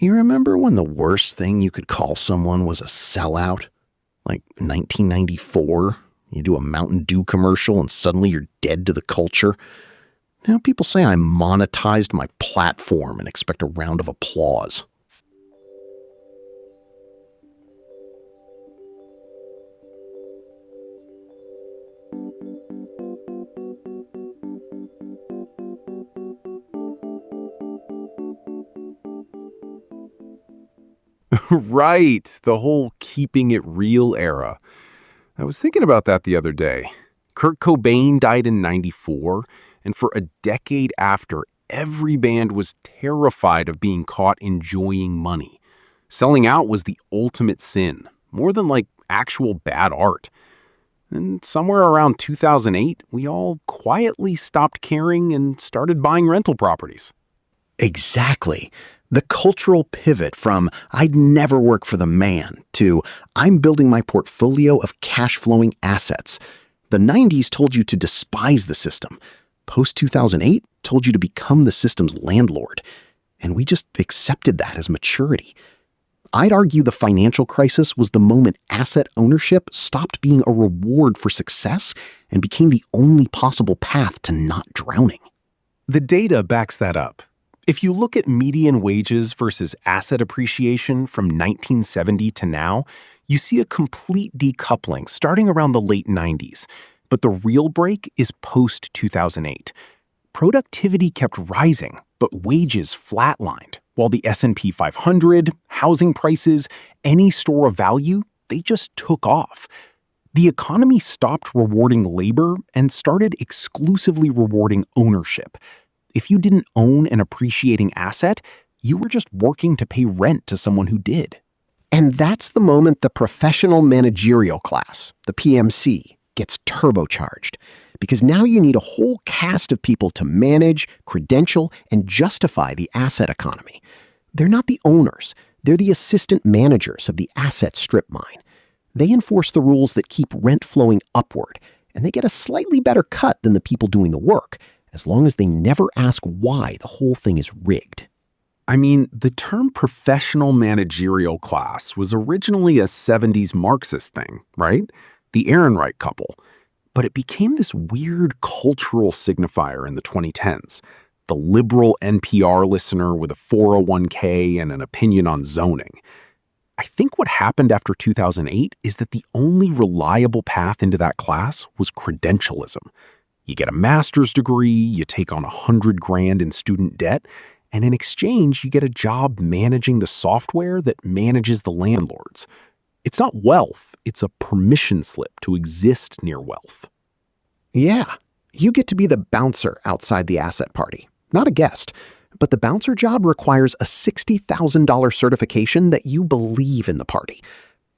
You remember when the worst thing you could call someone was a sellout? Like 1994, you do a Mountain Dew commercial and suddenly you're dead to the culture. Now people say I monetized my platform and expect a round of applause. Right, the whole keeping it real era. I was thinking about that the other day. Kurt Cobain died in '94, and for a decade after, every band was terrified of being caught enjoying money. Selling out was the ultimate sin, more than like actual bad art. And somewhere around 2008, we all quietly stopped caring and started buying rental properties. Exactly. The cultural pivot from I'd never work for the man to I'm building my portfolio of cash-flowing assets. The 90s told you to despise the system. Post-2008 told you to become the system's landlord. And we just accepted that as maturity. I'd argue the financial crisis was the moment asset ownership stopped being a reward for success and became the only possible path to not drowning. The data backs that up. If you look at median wages versus asset appreciation from 1970 to now, you see a complete decoupling starting around the late 90s. But the real break is post-2008. Productivity kept rising, but wages flatlined, while the S&P 500, housing prices, any store of value, they just took off. The economy stopped rewarding labor and started exclusively rewarding ownership. If you didn't own an appreciating asset, you were just working to pay rent to someone who did. And that's the moment the professional managerial class, the PMC, gets turbocharged. Because now you need a whole cast of people to manage, credential, and justify the asset economy. They're not the owners. They're the assistant managers of the asset strip mine. They enforce the rules that keep rent flowing upward, and they get a slightly better cut than the people doing the work, as long as they never ask why the whole thing is rigged. I mean, the term professional managerial class was originally a 70s Marxist thing, right? The Ehrenreich couple. But it became this weird cultural signifier in the 2010s. The liberal NPR listener with a 401k and an opinion on zoning. I think what happened after 2008 is that the only reliable path into that class was credentialism. You get a master's degree, you take on $100,000 in student debt, and in exchange, you get a job managing the software that manages the landlords. It's not wealth, it's a permission slip to exist near wealth. Yeah, you get to be the bouncer outside the asset party, not a guest. But the bouncer job requires a $60,000 certification that you believe in the party.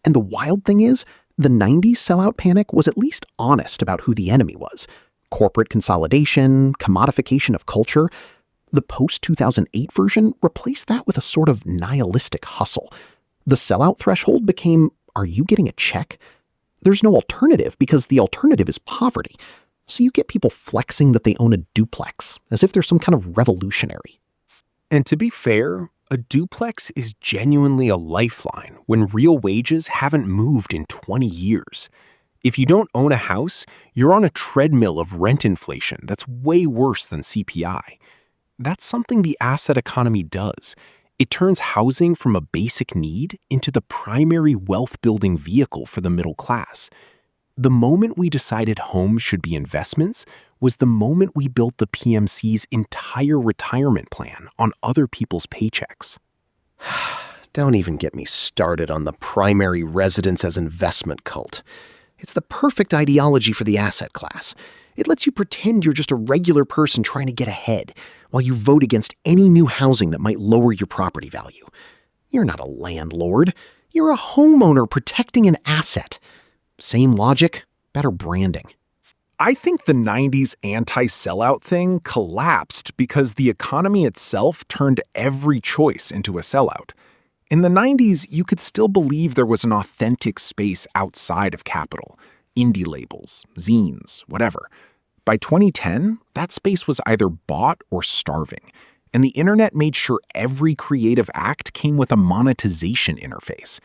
And the wild thing is, the 90s sellout panic was at least honest about who the enemy was. Corporate consolidation, commodification of culture. The post-2008 version replaced that with a sort of nihilistic hustle. The sellout threshold became, are you getting a check? There's no alternative because the alternative is poverty. So you get people flexing that they own a duplex, as if they're some kind of revolutionary. And to be fair, a duplex is genuinely a lifeline when real wages haven't moved in 20 years. If you don't own a house, you're on a treadmill of rent inflation that's way worse than CPI. That's something the asset economy does. It turns housing from a basic need into the primary wealth-building vehicle for the middle class. The moment we decided homes should be investments was the moment we built the PMC's entire retirement plan on other people's paychecks. Don't even get me started on the primary residence as investment cult. It's the perfect ideology for the asset class. It lets you pretend you're just a regular person trying to get ahead, while you vote against any new housing that might lower your property value. You're not a landlord. You're a homeowner protecting an asset. Same logic, better branding. I think the 90s anti-sellout thing collapsed because the economy itself turned every choice into a sellout. In the 90s, you could still believe there was an authentic space outside of capital. Indie labels, zines, whatever. By 2010, that space was either bought or starving. And the internet made sure every creative act came with a monetization interface.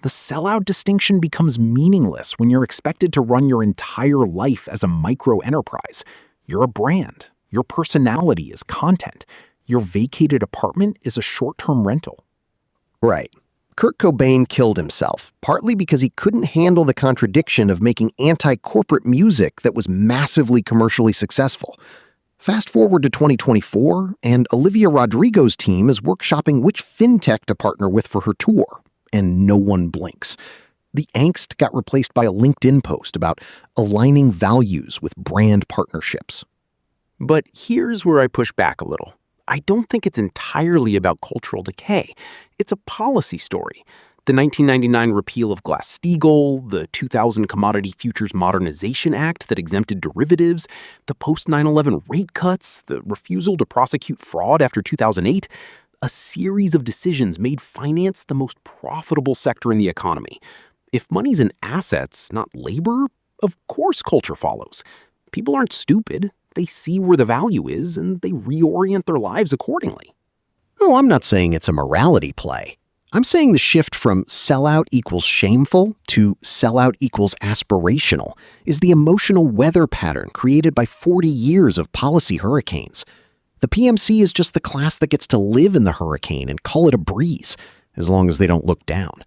The sellout distinction becomes meaningless when you're expected to run your entire life as a micro-enterprise. You're a brand. Your personality is content. Your vacated apartment is a short-term rental. Right. Kurt Cobain killed himself, partly because he couldn't handle the contradiction of making anti-corporate music that was massively commercially successful. Fast forward to 2024, and Olivia Rodrigo's team is workshopping which fintech to partner with for her tour, and no one blinks. The angst got replaced by a LinkedIn post about aligning values with brand partnerships. But here's where I push back a little. I don't think it's entirely about cultural decay. It's a policy story. The 1999 repeal of Glass-Steagall, the 2000 Commodity Futures Modernization Act that exempted derivatives, the post-9/11 rate cuts, the refusal to prosecute fraud after 2008, a series of decisions made finance the most profitable sector in the economy. If money's in assets, not labor, of course culture follows. People aren't stupid. They see where the value is, and they reorient their lives accordingly. Oh, I'm not saying it's a morality play. I'm saying the shift from sellout equals shameful to sellout equals aspirational is the emotional weather pattern created by 40 years of policy hurricanes. The PMC is just the class that gets to live in the hurricane and call it a breeze, as long as they don't look down.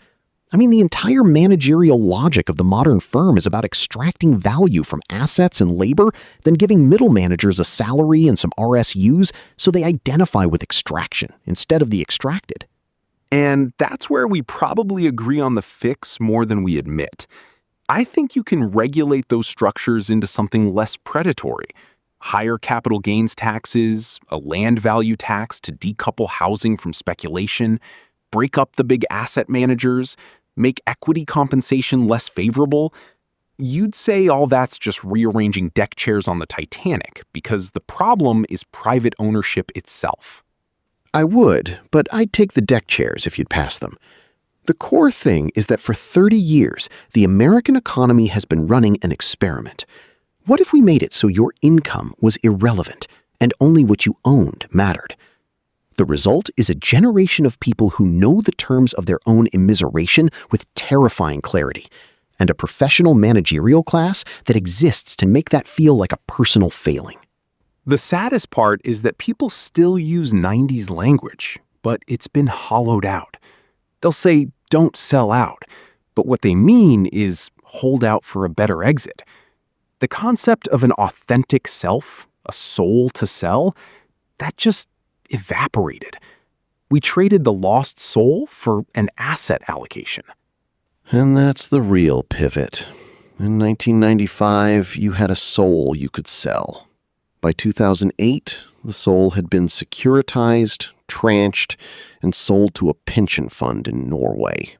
I mean, the entire managerial logic of the modern firm is about extracting value from assets and labor, then giving middle managers a salary and some RSUs so they identify with extraction instead of the extracted. And that's where we probably agree on the fix more than we admit. I think you can regulate those structures into something less predatory. Higher capital gains taxes, a land value tax to decouple housing from speculation, break up the big asset managers, make equity compensation less favorable. You'd say all that's just rearranging deck chairs on the Titanic because the problem is private ownership itself. I would, but I'd take the deck chairs if you'd pass them. The core thing is that for 30 years, the American economy has been running an experiment. What if we made it so your income was irrelevant and only what you owned mattered? The result is a generation of people who know the terms of their own immiseration with terrifying clarity, and a professional managerial class that exists to make that feel like a personal failing. The saddest part is that people still use 90s language, but it's been hollowed out. They'll say, don't sell out, but what they mean is hold out for a better exit. The concept of an authentic self, a soul to sell, that just evaporated. We traded the lost soul for an asset allocation. And that's the real pivot. In 1995, you had a soul you could sell. By 2008, the soul had been securitized, tranched, and sold to a pension fund in Norway.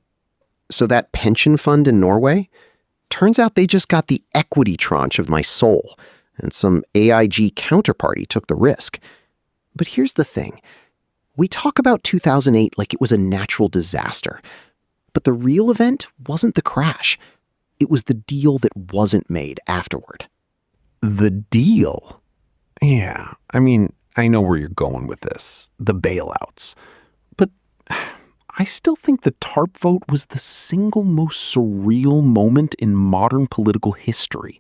So that pension fund in Norway? Turns out they just got the equity tranche of my soul, and some AIG counterparty took the risk. But here's the thing. We talk about 2008 like it was a natural disaster. But the real event wasn't the crash. It was the deal that wasn't made afterward. The deal? Yeah, I mean, I know where you're going with this. The bailouts. But I still think the TARP vote was the single most surreal moment in modern political history.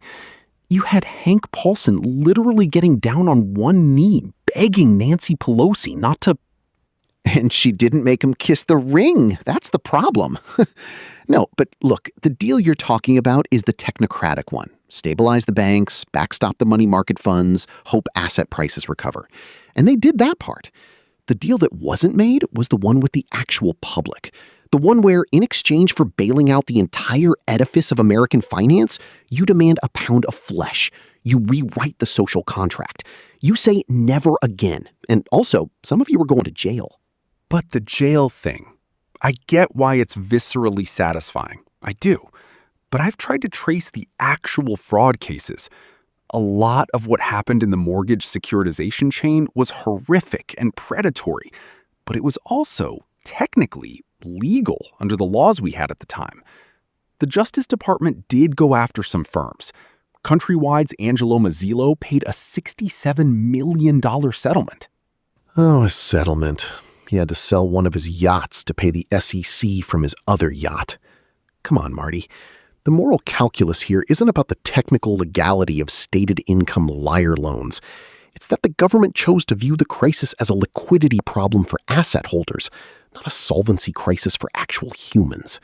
You had Hank Paulson literally getting down on one knee, begging Nancy Pelosi not to... And she didn't make him kiss the ring. That's the problem. No, but look, the deal you're talking about is the technocratic one. Stabilize the banks, backstop the money market funds, hope asset prices recover. And they did that part. The deal that wasn't made was the one with the actual public. The one where, in exchange for bailing out the entire edifice of American finance, you demand a pound of flesh. You rewrite the social contract. You say never again. And also, some of you are going to jail. But the jail thing, I get why it's viscerally satisfying. I do. But I've tried to trace the actual fraud cases. A lot of what happened in the mortgage securitization chain was horrific and predatory, but it was also technically legal under the laws we had at the time. The Justice Department did go after some firms. Countrywide's Angelo Mazzillo paid a $67 million settlement. Oh, a settlement. He had to sell one of his yachts to pay the SEC from his other yacht. Come on, Marty. The moral calculus here isn't about the technical legality of stated income liar loans. It's that the government chose to view the crisis as a liquidity problem for asset holders, not a solvency crisis for actual humans.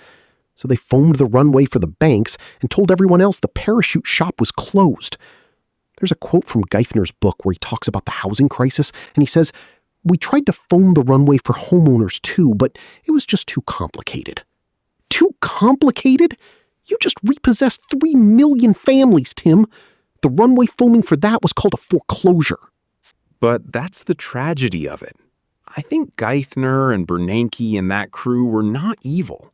So they foamed the runway for the banks and told everyone else the parachute shop was closed. There's a quote from Geithner's book where he talks about the housing crisis, and he says, "We tried to foam the runway for homeowners too, but it was just too complicated." Too complicated? You just repossessed 3 million families, Tim. The runway foaming for that was called a foreclosure. But that's the tragedy of it. I think Geithner and Bernanke and that crew were not evil.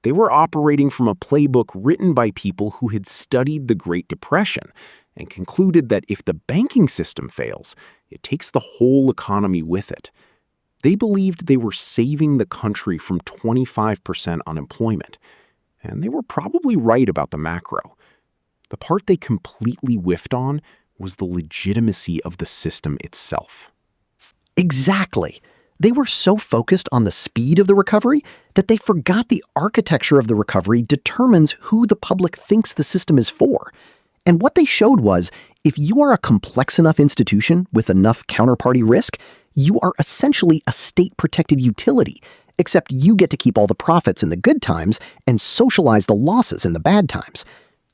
They were operating from a playbook written by people who had studied the Great Depression and concluded that if the banking system fails, it takes the whole economy with it. They believed they were saving the country from 25% unemployment, and they were probably right about the macro. The part they completely whiffed on was the legitimacy of the system itself. Exactly. They were so focused on the speed of the recovery that they forgot the architecture of the recovery determines who the public thinks the system is for. And what they showed was, if you are a complex enough institution with enough counterparty risk, you are essentially a state-protected utility, except you get to keep all the profits in the good times and socialize the losses in the bad times.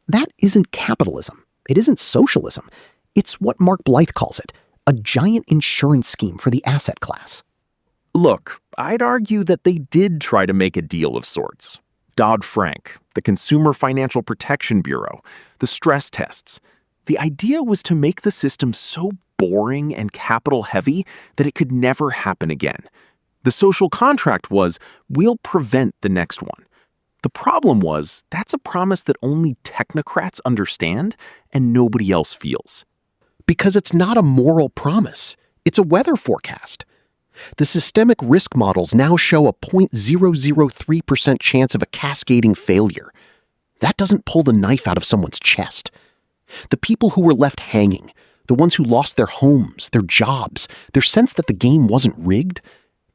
That isn't capitalism. It isn't socialism. It's what Mark Blythe calls it, a giant insurance scheme for the asset class. Look, I'd argue that they did try to make a deal of sorts. Dodd-Frank, the Consumer Financial Protection Bureau, the stress tests. The idea was to make the system so boring and capital-heavy that it could never happen again. The social contract was, we'll prevent the next one. The problem was, that's a promise that only technocrats understand and nobody else feels. Because it's not a moral promise. It's a weather forecast. The systemic risk models now show a 0.003% chance of a cascading failure. That doesn't pull the knife out of someone's chest. The people who were left hanging, the ones who lost their homes, their jobs, their sense that the game wasn't rigged,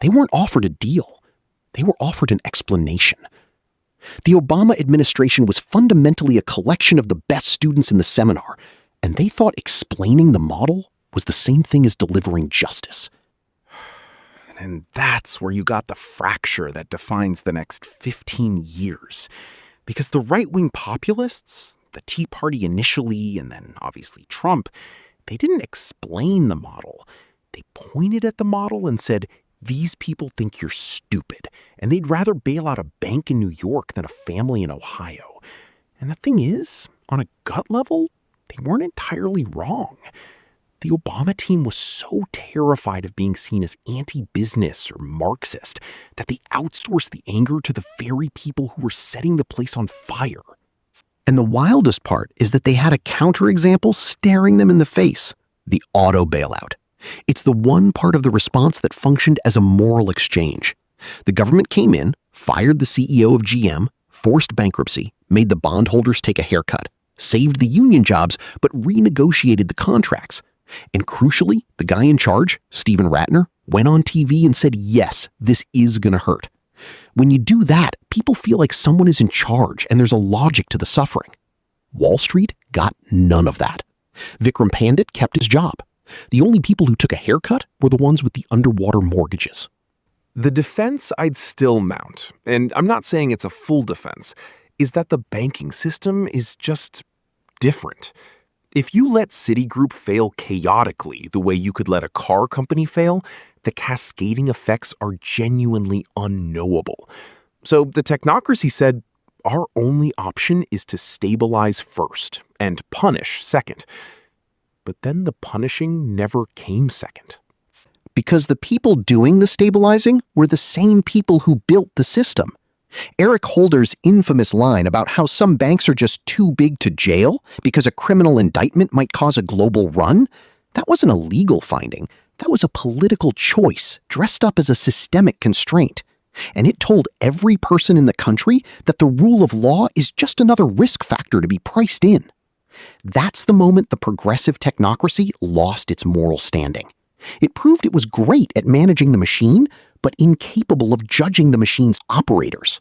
they weren't offered a deal. They were offered an explanation. The Obama administration was fundamentally a collection of the best students in the seminar, and they thought explaining the model was the same thing as delivering justice. And that's where you got the fracture that defines the next 15 years. Because the right-wing populists, the Tea Party initially, and then obviously Trump, they didn't explain the model. They pointed at the model and said, these people think you're stupid, and they'd rather bail out a bank in New York than a family in Ohio. And the thing is, on a gut level, they weren't entirely wrong. The Obama team was so terrified of being seen as anti-business or Marxist that they outsourced the anger to the very people who were setting the place on fire. And the wildest part is that they had a counterexample staring them in the face, the auto bailout. It's the one part of the response that functioned as a moral exchange. The government came in, fired the CEO of GM, forced bankruptcy, made the bondholders take a haircut, saved the union jobs, but renegotiated the contracts. And crucially, the guy in charge, Stephen Ratner, went on TV and said, yes, this is going to hurt. When you do that, people feel like someone is in charge and there's a logic to the suffering. Wall Street got none of that. Vikram Pandit kept his job. The only people who took a haircut were the ones with the underwater mortgages. The defense I'd still mount, and I'm not saying it's a full defense, is that the banking system is just different. If you let Citigroup fail chaotically the way you could let a car company fail, the cascading effects are genuinely unknowable. So the technocracy said, our only option is to stabilize first and punish second. But then the punishing never came second. Because the people doing the stabilizing were the same people who built the system. Eric Holder's infamous line about how some banks are just too big to jail because a criminal indictment might cause a global run, that wasn't a legal finding. That was a political choice dressed up as a systemic constraint. And it told every person in the country that the rule of law is just another risk factor to be priced in. That's the moment the progressive technocracy lost its moral standing. It proved it was great at managing the machine, but incapable of judging the machine's operators.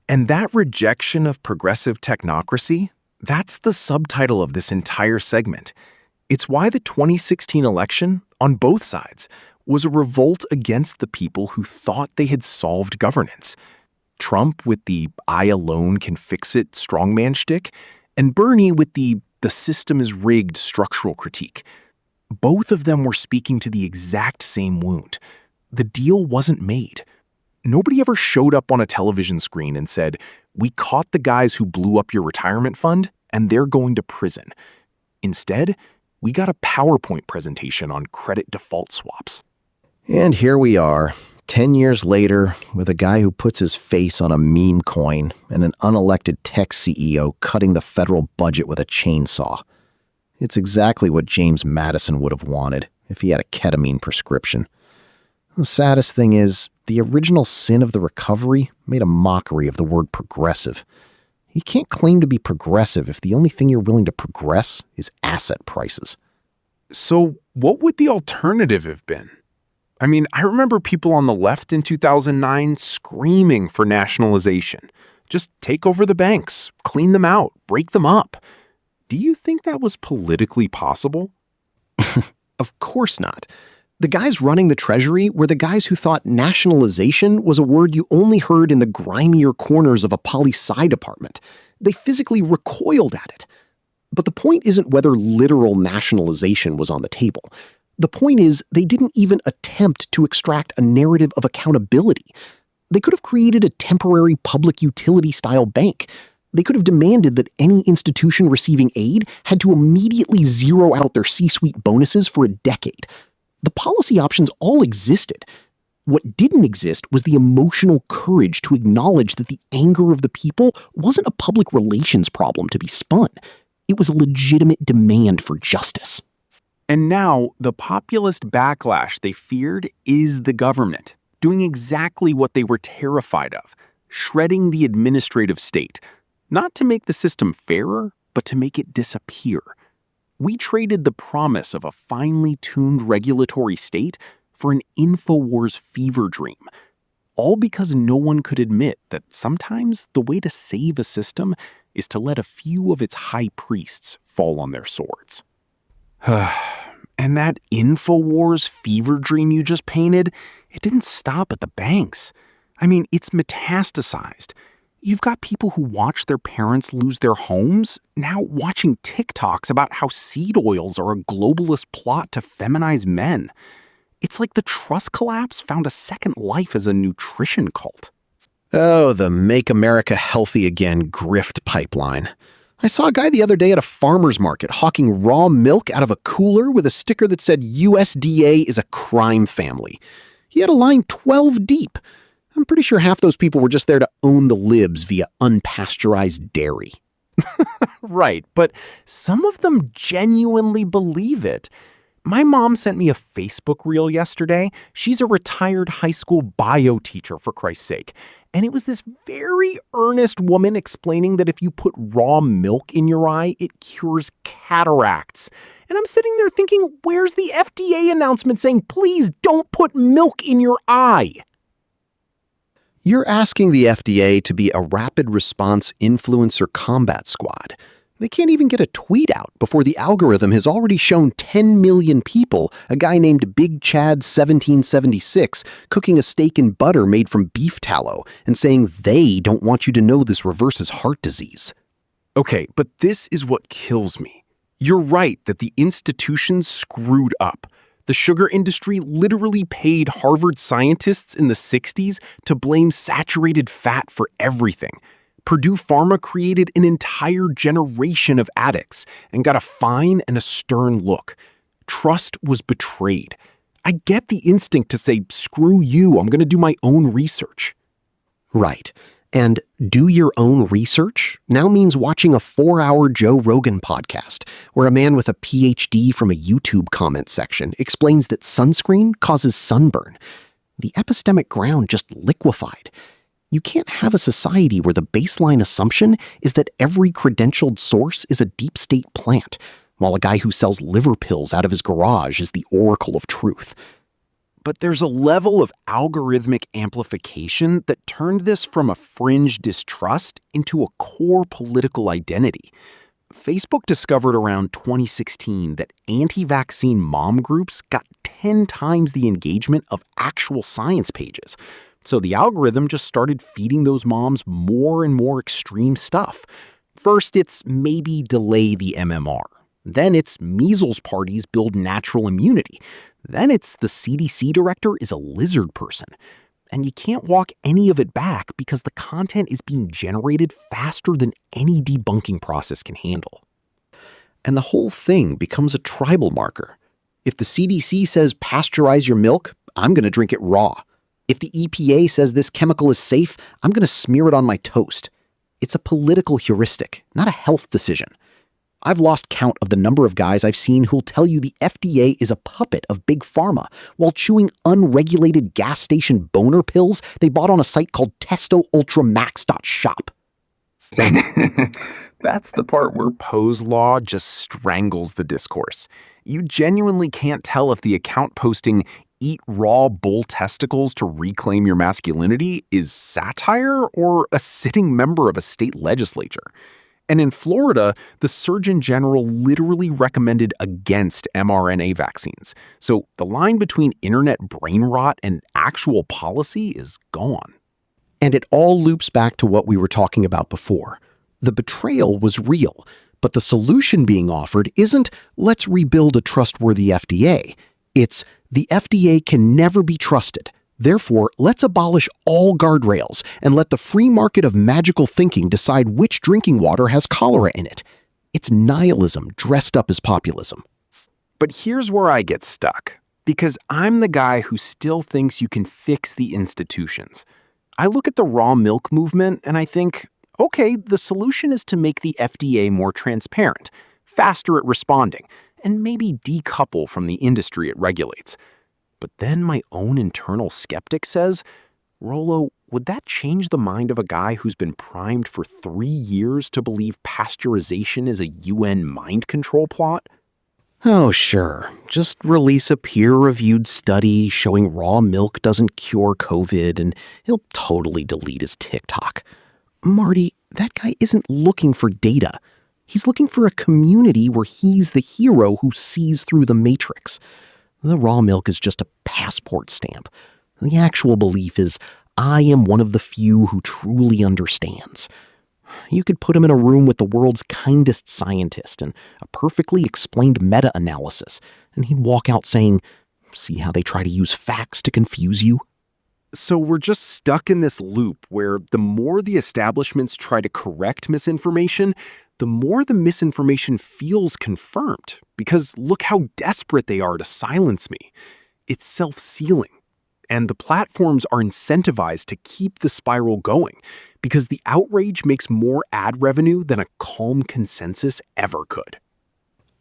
And that rejection of progressive technocracy, that's the subtitle of this entire segment. It's why the 2016 election, on both sides, was a revolt against the people who thought they had solved governance. Trump with the "I alone can fix it" strongman shtick, and Bernie with the system is rigged" structural critique. Both of them were speaking to the exact same wound. The deal wasn't made. Nobody ever showed up on a television screen and said, "We caught the guys who blew up your retirement fund, and they're going to prison." Instead, we got a PowerPoint presentation on credit default swaps. And here we are, 10 years later, with a guy who puts his face on a meme coin and an unelected tech CEO cutting the federal budget with a chainsaw. It's exactly what James Madison would have wanted if he had a ketamine prescription. The saddest thing is, the original sin of the recovery made a mockery of the word progressive. You can't claim to be progressive if the only thing you're willing to progress is asset prices. So what would the alternative have been? I mean, I remember people on the left in 2009 screaming for nationalization. Just take over the banks, clean them out, break them up. Do you think that was politically possible? Of course not. The guys running the Treasury were the guys who thought nationalization was a word you only heard in the grimier corners of a poli-sci department. They physically recoiled at it. But the point isn't whether literal nationalization was on the table. The point is, they didn't even attempt to extract a narrative of accountability. They could have created a temporary public utility-style bank. They could have demanded that any institution receiving aid had to immediately zero out their C-suite bonuses for a decade. The policy options all existed. What didn't exist was the emotional courage to acknowledge that the anger of the people wasn't a public relations problem to be spun. It was a legitimate demand for justice. And now, the populist backlash they feared is the government, doing exactly what they were terrified of, shredding the administrative state, not to make the system fairer, but to make it disappear. We traded the promise of a finely tuned regulatory state for an InfoWars fever dream, all because no one could admit that sometimes the way to save a system is to let a few of its high priests fall on their swords. And that InfoWars fever dream you just painted, it didn't stop at the banks. I mean, it's metastasized. You've got people who watch their parents lose their homes, now watching TikToks about how seed oils are a globalist plot to feminize men. It's like the trust collapse found a second life as a nutrition cult. Oh, the Make America Healthy Again grift pipeline. I saw a guy the other day at a farmer's market hawking raw milk out of a cooler with a sticker that said USDA is a crime family. He had a line 12 deep. I'm pretty sure half those people were just there to own the libs via unpasteurized dairy. Right, but some of them genuinely believe it. My mom sent me a Facebook reel yesterday. She's a retired high school bio teacher, for Christ's sake. And it was this very earnest woman explaining that if you put raw milk in your eye, it cures cataracts. And I'm sitting there thinking, where's the FDA announcement saying, please don't put milk in your eye? You're asking the FDA to be a rapid response influencer combat squad. They can't even get a tweet out before the algorithm has already shown 10 million people a guy named Big Chad 1776 cooking a steak in butter made from beef tallow and saying they don't want you to know this reverses heart disease. Okay, but this is what kills me. You're right that the institutions screwed up. The sugar industry literally paid Harvard scientists in the 60s to blame saturated fat for everything. Purdue Pharma created an entire generation of addicts and got a fine and a stern look. Trust was betrayed. I get the instinct to say, screw you, I'm going to do my own research. Right. And do your own research now means watching a 4-hour Joe Rogan podcast where a man with a PhD from a YouTube comment section explains that sunscreen causes sunburn. The epistemic ground just liquefied. You can't have a society where the baseline assumption is that every credentialed source is a deep state plant, while a guy who sells liver pills out of his garage is the oracle of truth. But there's a level of algorithmic amplification that turned this from a fringe distrust into a core political identity. Facebook discovered around 2016 that anti-vaccine mom groups got 10 times the engagement of actual science pages. So the algorithm just started feeding those moms more and more extreme stuff. First, it's maybe delay the MMR. Then it's measles parties build natural immunity. Then it's the CDC director is a lizard person. And you can't walk any of it back because the content is being generated faster than any debunking process can handle. And the whole thing becomes a tribal marker. If the CDC says pasteurize your milk, I'm going to drink it raw. If the EPA says this chemical is safe, I'm going to smear it on my toast. It's a political heuristic, not a health decision. I've lost count of the number of guys I've seen who'll tell you the FDA is a puppet of big pharma while chewing unregulated gas station boner pills they bought on a site called testoultramax.shop. That's the part where Poe's law just strangles the discourse. You genuinely can't tell if the account posting "eat raw bull testicles to reclaim your masculinity" is satire or a sitting member of a state legislature. And in Florida, the Surgeon General literally recommended against mRNA vaccines. So the line between internet brain rot and actual policy is gone. And it all loops back to what we were talking about before. The betrayal was real, but the solution being offered isn't, let's rebuild a trustworthy FDA. It's, the FDA can never be trusted. Therefore, let's abolish all guardrails and let the free market of magical thinking decide which drinking water has cholera in it. It's nihilism dressed up as populism. But here's where I get stuck, because I'm the guy who still thinks you can fix the institutions. I look at the raw milk movement and I think, okay, the solution is to make the FDA more transparent, faster at responding, and maybe decouple from the industry it regulates. But then my own internal skeptic says, Rollo, would that change the mind of a guy who's been primed for 3 years to believe pasteurization is a UN mind control plot? Oh, sure. Just release a peer-reviewed study showing raw milk doesn't cure COVID and he'll totally delete his TikTok. Marty, that guy isn't looking for data. He's looking for a community where he's the hero who sees through the matrix. The raw milk is just a passport stamp. The actual belief is, I am one of the few who truly understands. You could put him in a room with the world's kindest scientist and a perfectly explained meta-analysis, and he'd walk out saying, see how they try to use facts to confuse you? So we're just stuck in this loop where the more the establishments try to correct misinformation, the more the misinformation feels confirmed, because look how desperate they are to silence me. It's self-sealing. And the platforms are incentivized to keep the spiral going, because the outrage makes more ad revenue than a calm consensus ever could.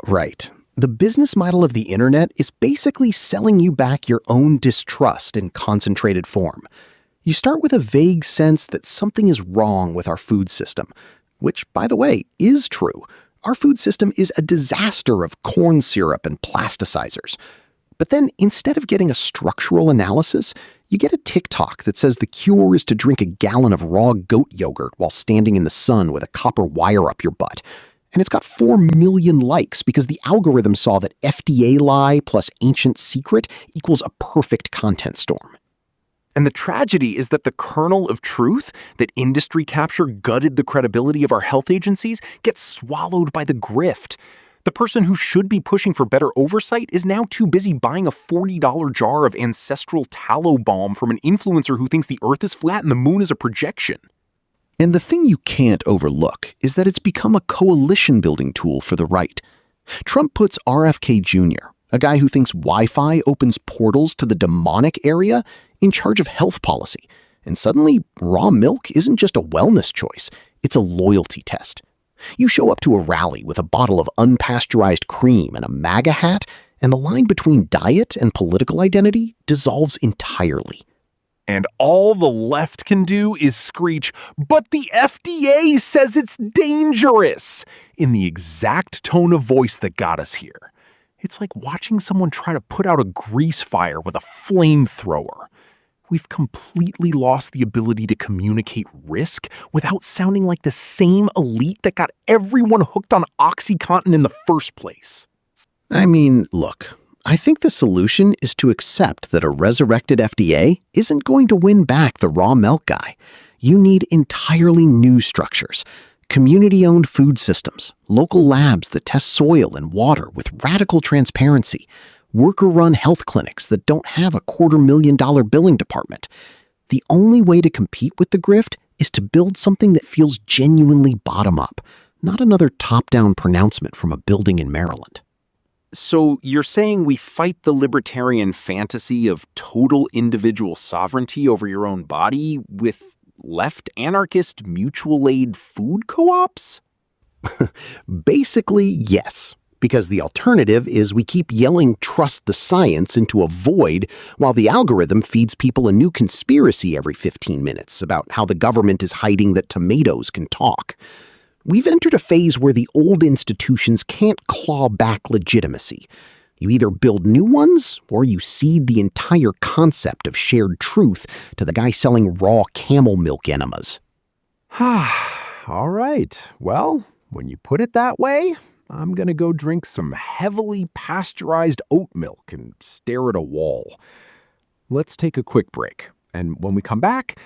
Right. The business model of the internet is basically selling you back your own distrust in concentrated form. You start with a vague sense that something is wrong with our food system, which, by the way, is true. Our food system is a disaster of corn syrup and plasticizers. But then, instead of getting a structural analysis, you get a TikTok that says the cure is to drink a gallon of raw goat yogurt while standing in the sun with a copper wire up your butt. And it's got 4 million likes because the algorithm saw that FDA lie plus ancient secret equals a perfect content storm. And the tragedy is that the kernel of truth that industry capture gutted the credibility of our health agencies gets swallowed by the grift. The person who should be pushing for better oversight is now too busy buying a $40 jar of ancestral tallow balm from an influencer who thinks the earth is flat and the moon is a projection. And the thing you can't overlook is that it's become a coalition-building tool for the right. Trump puts RFK Jr., a guy who thinks Wi-Fi opens portals to the demonic area, in charge of health policy. And suddenly, raw milk isn't just a wellness choice, it's a loyalty test. You show up to a rally with a bottle of unpasteurized cream and a MAGA hat, and the line between diet and political identity dissolves entirely. And all the left can do is screech, "But the FDA says it's dangerous!" in the exact tone of voice that got us here. It's like watching someone try to put out a grease fire with a flamethrower. We've completely lost the ability to communicate risk without sounding like the same elite that got everyone hooked on OxyContin in the first place. I mean, look, I think the solution is to accept that a resurrected FDA isn't going to win back the raw milk guy. You need entirely new structures. Community-owned food systems, local labs that test soil and water with radical transparency, worker-run health clinics that don't have a $250,000 billing department. The only way to compete with the grift is to build something that feels genuinely bottom-up, not another top-down pronouncement from a building in Maryland. So you're saying we fight the libertarian fantasy of total individual sovereignty over your own body with left anarchist mutual aid food co-ops? Basically, yes. Because the alternative is we keep yelling "trust the science" into a void while the algorithm feeds people a new conspiracy every 15 minutes about how the government is hiding that tomatoes can talk. We've entered a phase where the old institutions can't claw back legitimacy. You either build new ones or you cede the entire concept of shared truth to the guy selling raw camel milk enemas. All right. Well, when you put it that way, I'm going to go drink some heavily pasteurized oat milk and stare at a wall. Let's take a quick break. And when we come back,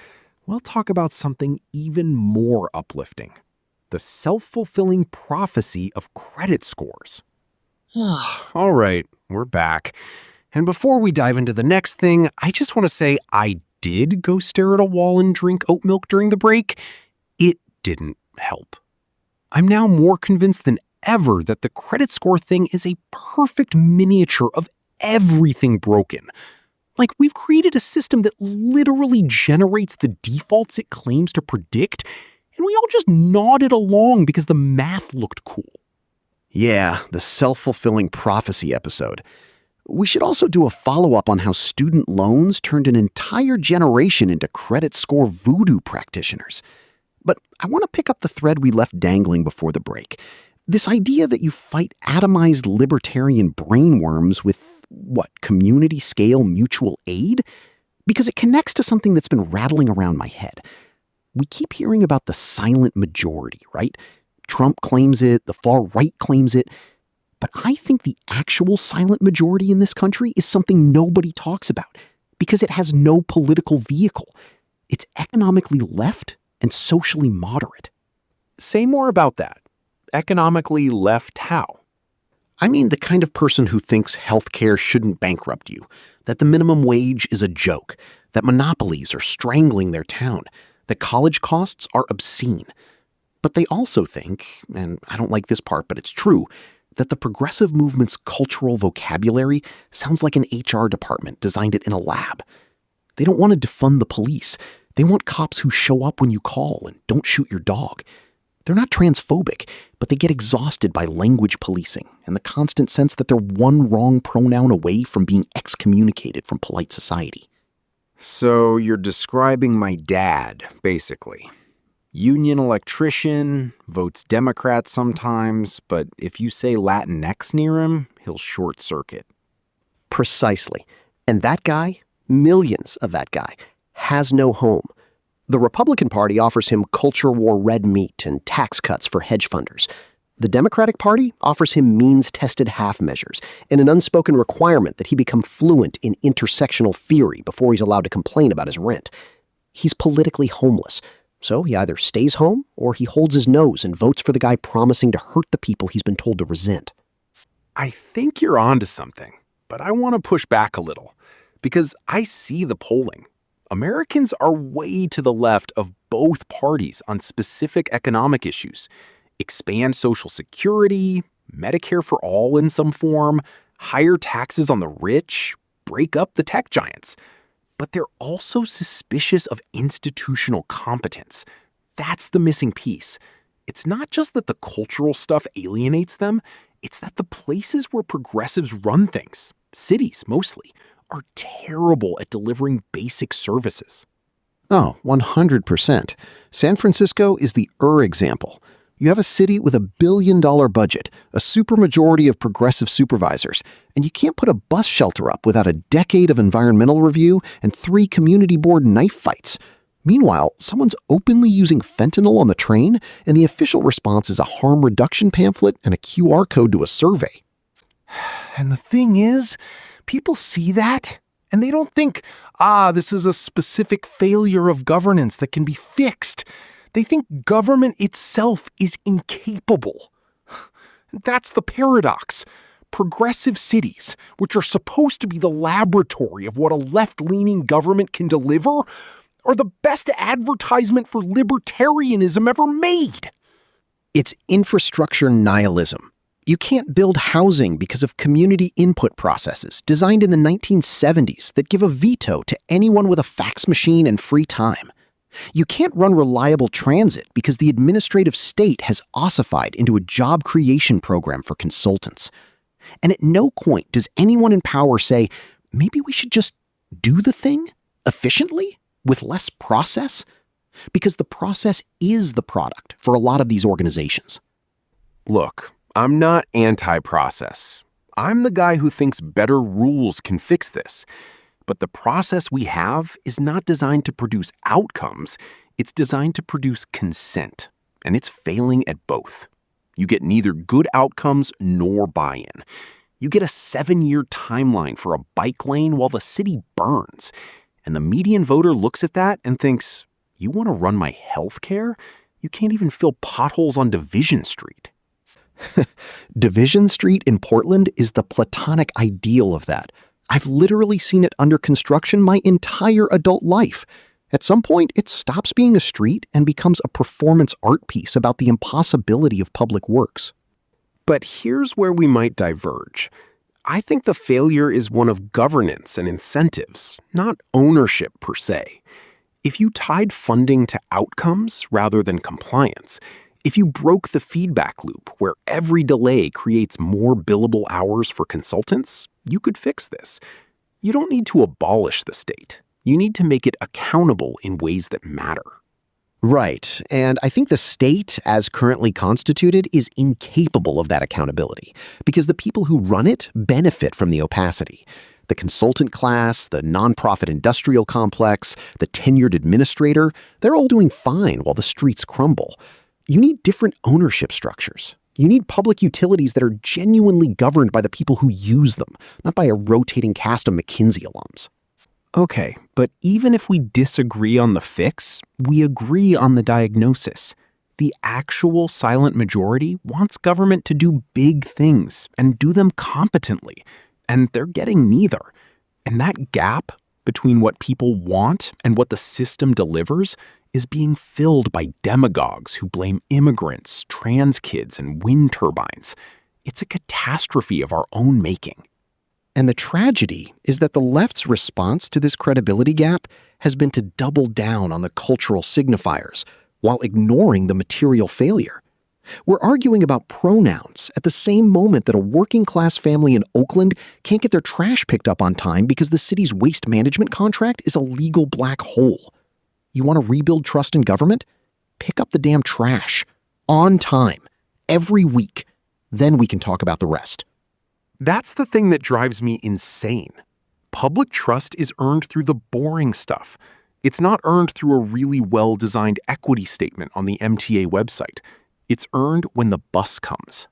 we'll talk about something even more uplifting: the self-fulfilling prophecy of credit scores. All right, we're back. And before we dive into the next thing, I just want to say I did go stare at a wall and drink oat milk during the break. It didn't help. I'm now more convinced than ever that the credit score thing is a perfect miniature of everything broken. Like, we've created a system that literally generates the defaults it claims to predict, and we all just nodded along because the math looked cool. Yeah, the self-fulfilling prophecy episode. We should also do a follow-up on how student loans turned an entire generation into credit score voodoo practitioners. But I want to pick up the thread we left dangling before the break. This idea that you fight atomized libertarian brainworms with, community-scale mutual aid? Because it connects to something that's been rattling around my head. We keep hearing about the silent majority, right? Trump claims it, the far right claims it. But I think the actual silent majority in this country is something nobody talks about because it has no political vehicle. It's economically left and socially moderate. Say more about that. Economically left how? I mean the kind of person who thinks healthcare shouldn't bankrupt you, that the minimum wage is a joke, that monopolies are strangling their town, that college costs are obscene. But they also think, and I don't like this part, but it's true, that the progressive movement's cultural vocabulary sounds like an HR department designed it in a lab. They don't want to defund the police. They want cops who show up when you call and don't shoot your dog. They're not transphobic, but they get exhausted by language policing and the constant sense that they're one wrong pronoun away from being excommunicated from polite society. So you're describing my dad, basically. Union electrician, votes Democrat sometimes, but if you say Latinx near him, he'll short circuit. Precisely. And that guy, millions of that guy, has no home. The Republican Party offers him culture war red meat and tax cuts for hedge funders. The Democratic Party offers him means-tested half measures and an unspoken requirement that he become fluent in intersectional theory before he's allowed to complain about his rent. He's politically homeless, so he either stays home or he holds his nose and votes for the guy promising to hurt the people he's been told to resent. I think you're onto something, but I want to push back a little because I see the polling. Americans are way to the left of both parties on specific economic issues. Expand Social Security, Medicare for all in some form, higher taxes on the rich, break up the tech giants. But they're also suspicious of institutional competence. That's the missing piece. It's not just that the cultural stuff alienates them, it's that the places where progressives run things, cities mostly, are terrible at delivering basic services. Oh, 100%. San Francisco is the example. You have a city with $1 billion budget, a supermajority of progressive supervisors, and you can't put a bus shelter up without a decade of environmental review and 3 community board knife fights. Meanwhile, someone's openly using fentanyl on the train, and the official response is a harm reduction pamphlet and a QR code to a survey. And the thing is, people see that, and they don't think, this is a specific failure of governance that can be fixed. They think government itself is incapable. That's the paradox. Progressive cities, which are supposed to be the laboratory of what a left-leaning government can deliver, are the best advertisement for libertarianism ever made. It's infrastructure nihilism. You can't build housing because of community input processes designed in the 1970s that give a veto to anyone with a fax machine and free time. You can't run reliable transit because the administrative state has ossified into a job creation program for consultants. And at no point does anyone in power say, maybe we should just do the thing efficiently with less process? Because the process is the product for a lot of these organizations. Look, I'm not anti-process. I'm the guy who thinks better rules can fix this. But the process we have is not designed to produce outcomes. It's designed to produce consent. And it's failing at both. You get neither good outcomes nor buy-in. You get a 7-year timeline for a bike lane while the city burns. And the median voter looks at that and thinks, you want to run my health care? You can't even fill potholes on Division Street. Division Street in Portland is the platonic ideal of that. I've literally seen it under construction my entire adult life. At some point, it stops being a street and becomes a performance art piece about the impossibility of public works. But here's where we might diverge. I think the failure is one of governance and incentives, not ownership per se. If you tied funding to outcomes rather than compliance, if you broke the feedback loop where every delay creates more billable hours for consultants, you could fix this. You don't need to abolish the state. You need to make it accountable in ways that matter. Right, and I think the state, as currently constituted, is incapable of that accountability because the people who run it benefit from the opacity. The consultant class, the nonprofit industrial complex, the tenured administrator, they're all doing fine while the streets crumble. You need different ownership structures. You need public utilities that are genuinely governed by the people who use them, not by a rotating cast of McKinsey alums. Okay, but even if we disagree on the fix, we agree on the diagnosis. The actual silent majority wants government to do big things and do them competently, and they're getting neither. And that gap between what people want and what the system delivers is being filled by demagogues who blame immigrants, trans kids, and wind turbines. It's a catastrophe of our own making. And the tragedy is that the left's response to this credibility gap has been to double down on the cultural signifiers while ignoring the material failure. We're arguing about pronouns at the same moment that a working-class family in Oakland can't get their trash picked up on time because the city's waste management contract is a legal black hole. You want to rebuild trust in government? Pick up the damn trash. On time. Every week. Then we can talk about the rest. That's the thing that drives me insane. Public trust is earned through the boring stuff. It's not earned through a really well-designed equity statement on the MTA website. It's earned when the bus comes.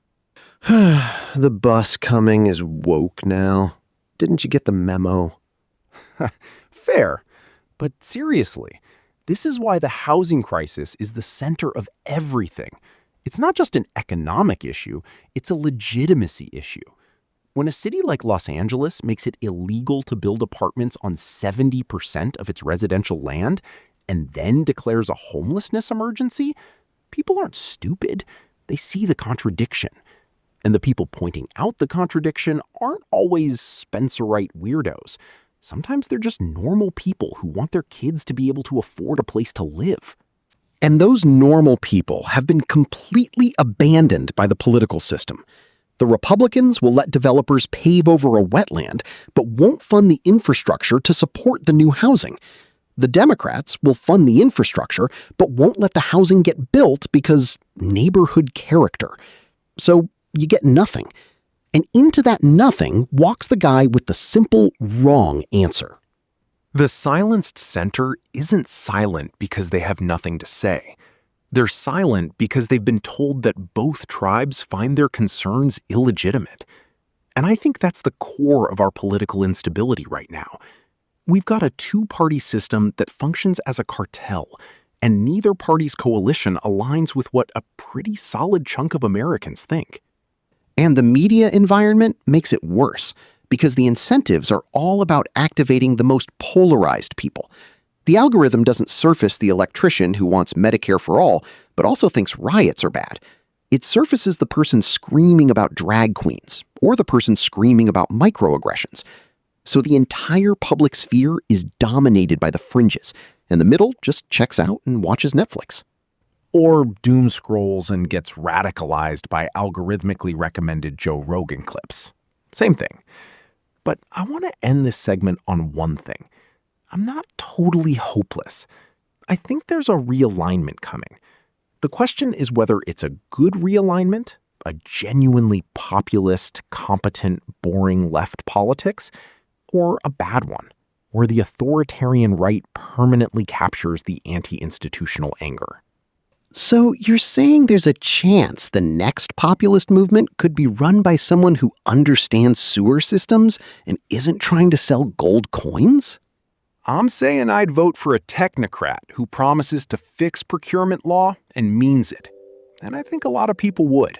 The bus coming is woke now. Didn't you get the memo? Fair. But seriously, this is why the housing crisis is the center of everything. It's not just an economic issue, it's a legitimacy issue. When a city like Los Angeles makes it illegal to build apartments on 70% of its residential land and then declares a homelessness emergency, people aren't stupid. They see the contradiction. And the people pointing out the contradiction aren't always Spencerite weirdos. Sometimes they're just normal people who want their kids to be able to afford a place to live. And those normal people have been completely abandoned by the political system. The Republicans will let developers pave over a wetland, but won't fund the infrastructure to support the new housing. The Democrats will fund the infrastructure, but won't let the housing get built because neighborhood character. So you get nothing. And into that nothing walks the guy with the simple, wrong answer. The silenced center isn't silent because they have nothing to say. They're silent because they've been told that both tribes find their concerns illegitimate. And I think that's the core of our political instability right now. We've got a two-party system that functions as a cartel, and neither party's coalition aligns with what a pretty solid chunk of Americans think. And the media environment makes it worse, because the incentives are all about activating the most polarized people. The algorithm doesn't surface the electrician who wants Medicare for all, but also thinks riots are bad. It surfaces the person screaming about drag queens, or the person screaming about microaggressions. So the entire public sphere is dominated by the fringes, and the middle just checks out and watches Netflix. Or doom scrolls and gets radicalized by algorithmically recommended Joe Rogan clips. Same thing. But I want to end this segment on one thing. I'm not totally hopeless. I think there's a realignment coming. The question is whether it's a good realignment, a genuinely populist, competent, boring left politics, or a bad one, where the authoritarian right permanently captures the anti-institutional anger. So you're saying there's a chance the next populist movement could be run by someone who understands sewer systems and isn't trying to sell gold coins? I'm saying I'd vote for a technocrat who promises to fix procurement law and means it. And I think a lot of people would.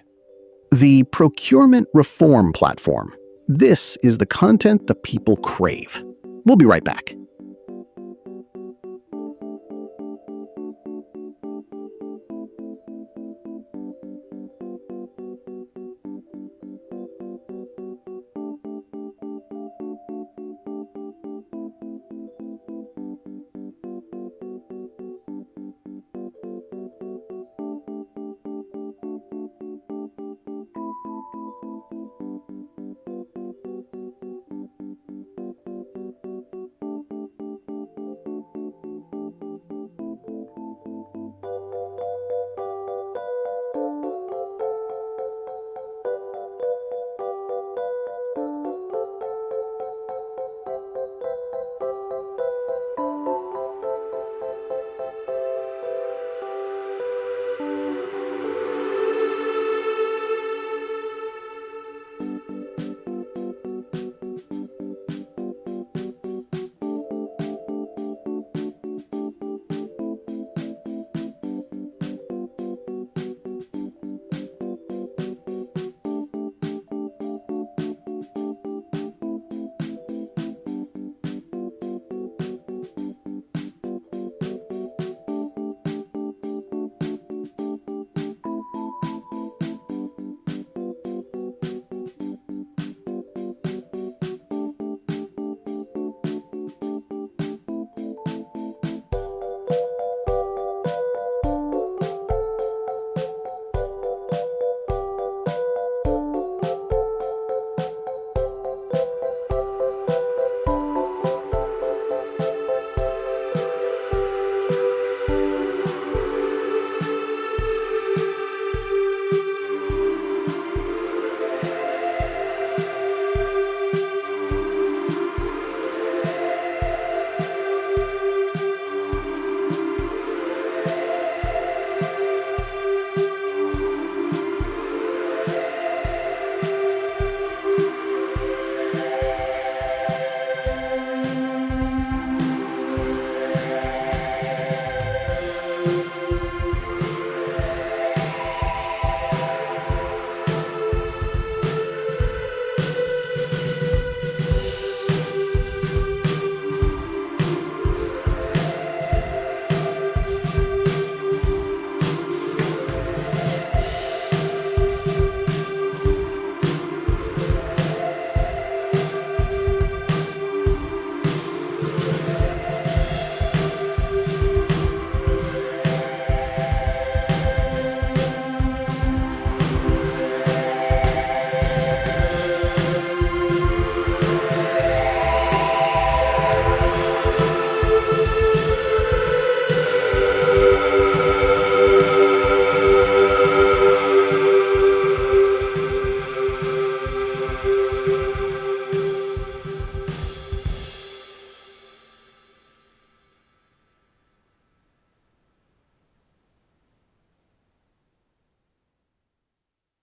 The Procurement Reform Platform. This is the content the people crave. We'll be right back.